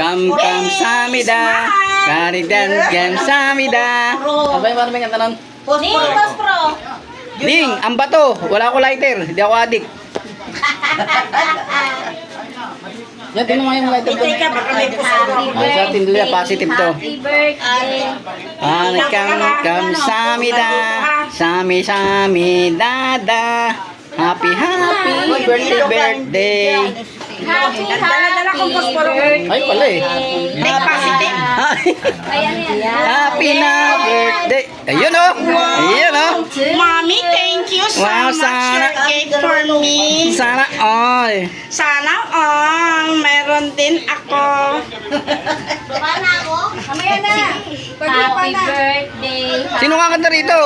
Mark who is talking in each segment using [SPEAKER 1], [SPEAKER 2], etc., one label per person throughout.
[SPEAKER 1] Kamkamsamida. Karidan kamsamida. Ano ba yung parang may kanta nun?
[SPEAKER 2] Pospro.
[SPEAKER 1] Ding, ang bato. Wala ako lighter. Hindi ako adik. Yan, tingnan mo yung lighter.
[SPEAKER 2] Teka, baka may pospro.
[SPEAKER 1] Sa atin doon, positive to.
[SPEAKER 3] Happy birthday.
[SPEAKER 1] Kamkamsamida. Sami dada. Happy birthday.
[SPEAKER 2] Dala-dala kong pospro.
[SPEAKER 1] Ay, pala eh.
[SPEAKER 2] May positive.
[SPEAKER 3] Ayan yan.
[SPEAKER 1] Happy na birthday. Ayun oh. Ayun oh.
[SPEAKER 2] Mommy, thank you so
[SPEAKER 1] Wow,
[SPEAKER 2] much
[SPEAKER 1] sana-
[SPEAKER 2] your gift for me.
[SPEAKER 1] Sana all.
[SPEAKER 2] Sana meron din ako.
[SPEAKER 3] Mamaya na. Happy birthday.
[SPEAKER 1] Sino kakanta rito?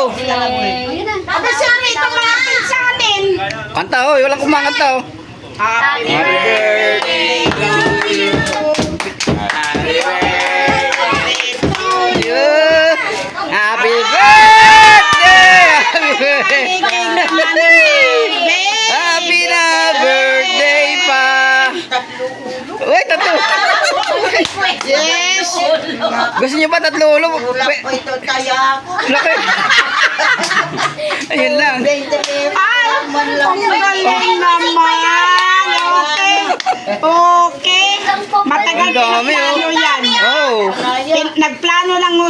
[SPEAKER 2] Aba, sorry, ito mga pinsanin.
[SPEAKER 1] Kanta oh. Walang kumakanta oh.
[SPEAKER 2] Happy
[SPEAKER 1] Happy birthday to you. Happy birthday to you. Happy birthday. Happy birthday. Happy na birthday pa. Wait, tatlo.
[SPEAKER 2] Yes.
[SPEAKER 1] Gusto niyo ba tatlo ulo?
[SPEAKER 2] Ito kaya ako.
[SPEAKER 1] Laki. Ayun lang.
[SPEAKER 2] Ay, ang galing naman. Okay. Okay. Matagal
[SPEAKER 1] Ang dami,
[SPEAKER 2] pinagplano yan.
[SPEAKER 1] Oh.
[SPEAKER 2] Nagplano lang